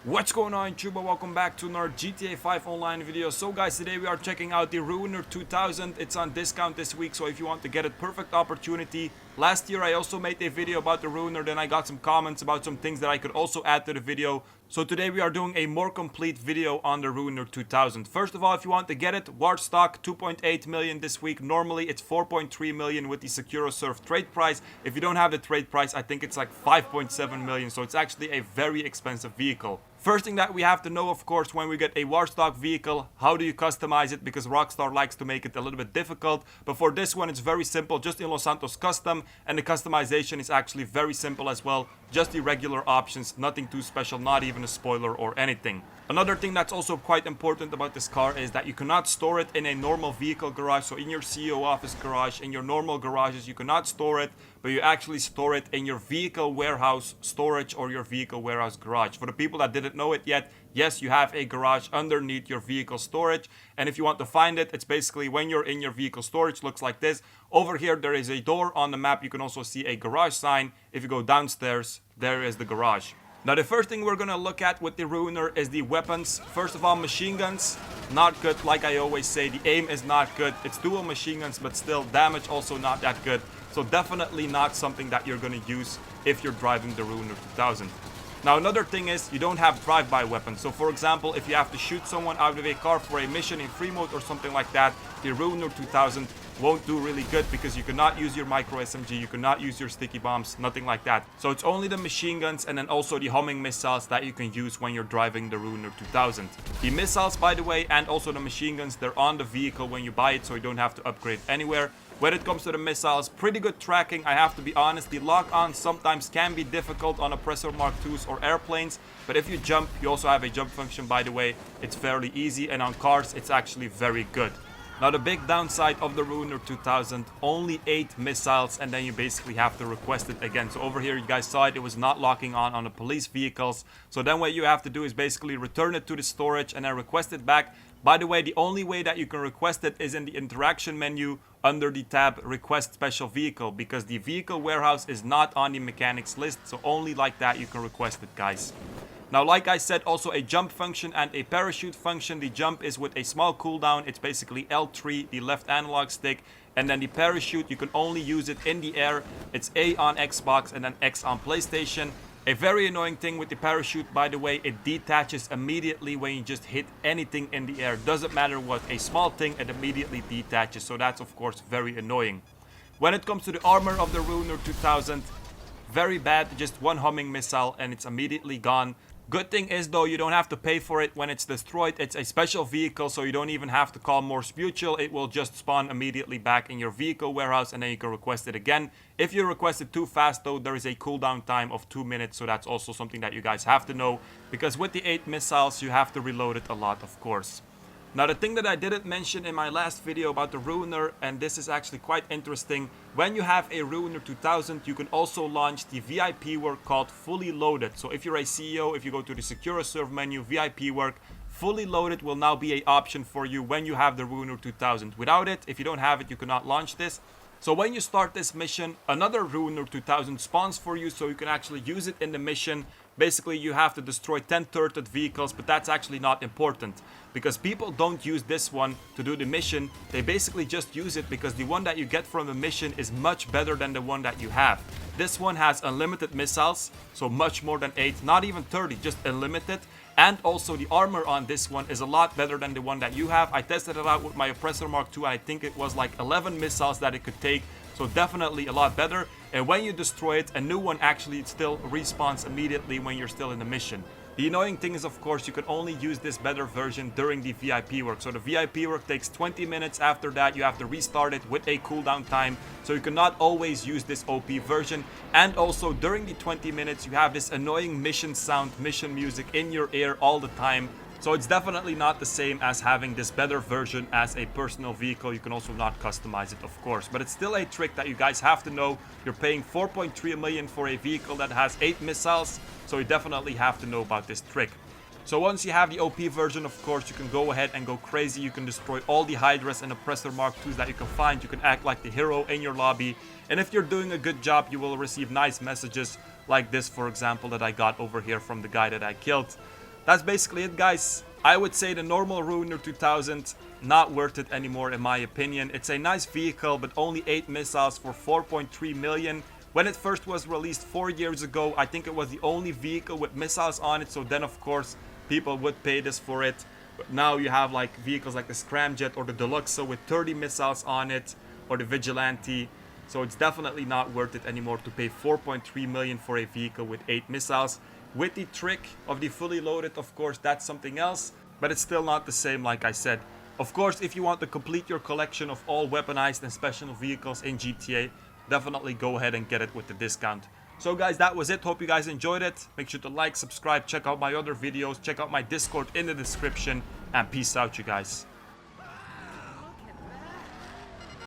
What's going on YouTube? Welcome back to another GTA 5 online video. So guys, today we are checking out the Ruiner 2000. It's on discount this week, so if you want to get it, perfect opportunity. Last year I also made a video about the Ruiner, then I got some comments about some things that I could also add to the video. So today we are doing a more complete video on the Ruiner 2000. First of all, if you want to get it, war stock 2.8 million this week. Normally it's 4.3 million with the SecuroServe trade price. If you don't have the trade price, I think it's like 5.7 million, so it's actually a very expensive vehicle. First thing that we have to know, of course, when we get a Warstock vehicle, how do you customize it? Because Rockstar likes to make it a little bit difficult. But for this one, it's very simple, just in Los Santos Custom. And the customization is actually very simple as well. Just the regular options, nothing too special, not even a spoiler or anything. Another thing that's also quite important about this car is that you cannot store it in a normal vehicle garage. So in your CEO office garage, in your normal garages, you cannot store it. But you actually store it in your vehicle warehouse storage or your vehicle warehouse garage. For the people that didn't know it yet, yes, you have a garage underneath your vehicle storage. And if you want to find it, it's basically when you're in your vehicle storage, looks like this. Over here, there is a door on the map. You can also see a garage sign. If you go downstairs, there is the garage. Now, the first thing we're going to look at with the Ruiner is the weapons. First of all, machine guns, not good. Like I always say, the aim is not good. It's dual machine guns, but still damage also not that good. So definitely not something that you're going to use if you're driving the Ruiner 2000. Now, another thing is you don't have drive-by weapons. So for example, if you have to shoot someone out of a car for a mission in free mode or something like that, the Ruiner 2000 won't do really good because you cannot use your micro SMG, you cannot use your sticky bombs, nothing like that. So it's only the machine guns and then also the homing missiles that you can use when you're driving the Ruiner 2000. The missiles, by the way, and also the machine guns, they're on the vehicle when you buy it, so you don't have to upgrade anywhere. When it comes to the missiles, pretty good tracking, I have to be honest. The lock-on sometimes can be difficult on Oppressor Mark IIs or airplanes, but if you jump, you also have a jump function, by the way. It's fairly easy, and on cars, it's actually very good. Now, the big downside of the Ruiner 2000, only 8 missiles, and then you basically have to request it again. So over here, you guys saw it, it was not locking on the police vehicles. So then what you have to do is basically return it to the storage and then request it back. By the way, the only way that you can request it is in the interaction menu under the tab Request Special Vehicle, because the vehicle warehouse is not on the mechanics list. So only like that you can request it, guys. Now, like I said, also a jump function and a parachute function. The jump is with a small cooldown. It's basically L3, the left analog stick. And then the parachute, you can only use it in the air. It's A on Xbox and then X on PlayStation. A very annoying thing with the parachute, by the way, it detaches immediately when you just hit anything in the air. Doesn't matter what, a small thing, it immediately detaches. So that's, of course, very annoying. When it comes to the armor of the Ruiner 2000, very bad. Just one homing missile and it's immediately gone. Good thing is, though, you don't have to pay for it when it's destroyed. It's a special vehicle, so you don't even have to call Morse Mutual. It will just spawn immediately back in your vehicle warehouse, and then you can request it again. If you request it too fast, though, there is a cooldown time of 2 minutes, so that's also something that you guys have to know. Because with the 8 missiles, you have to reload it a lot, of course. Now, the thing that I didn't mention in my last video about the Ruiner, and this is actually quite interesting, when you have a Ruiner 2000, you can also launch the VIP work called Fully Loaded. So if you're a CEO, if you go to the SecuroServe menu, VIP work, Fully Loaded will now be an option for you when you have the Ruiner 2000. Without it, if you don't have it, you cannot launch this. So when you start this mission, another Ruiner 2000 spawns for you, so you can actually use it in the mission. Basically, you have to destroy 10 turreted vehicles, but that's actually not important. Because people don't use this one to do the mission. They basically just use it because the one that you get from the mission is much better than the one that you have. This one has unlimited missiles, so much more than 8, not even 30, just unlimited. And also the armor on this one is a lot better than the one that you have. I tested it out with my Oppressor Mark II, and I think it was like 11 missiles that it could take. So definitely a lot better. And when you destroy it, a new one actually still respawns immediately when you're still in the mission. The annoying thing is, of course, you can only use this better version during the VIP work. So the VIP work takes 20 minutes. After that, you have to restart it with a cooldown time. So you cannot always use this OP version. And also, during the 20 minutes, you have this annoying mission sound, mission music in your ear all the time. So it's definitely not the same as having this better version as a personal vehicle. You can also not customize it, of course. But it's still a trick that you guys have to know. You're paying 4.3 million for a vehicle that has 8 missiles. So you definitely have to know about this trick. So once you have the OP version, of course, you can go ahead and go crazy. You can destroy all the Hydras and Oppressor Mark IIs that you can find. You can act like the hero in your lobby. And if you're doing a good job, you will receive nice messages like this, for example, that I got over here from the guy that I killed. that's basically it, guys. I would say the normal Ruiner 2000, not worth it anymore in my opinion. It's a nice vehicle, but only 8 missiles for 4.3 million. When it first was released 4 years ago, I think it was the only vehicle with missiles on it, so then of course people would pay this for it. But now you have like vehicles like the Scramjet or the Deluxe with 30 missiles on it, or the Vigilante. So it's definitely not worth it anymore to pay 4.3 million for a vehicle with 8 missiles. With the trick of the fully loaded, of course, that's something else, but it's still not the same, like I said. Of course, if you want to complete your collection of all weaponized and special vehicles in GTA, definitely go ahead and get it with the discount. So guys, that was it. Hope you guys enjoyed it. Make sure to like, subscribe, check out my other videos, check out my Discord in the description, and peace out, you guys.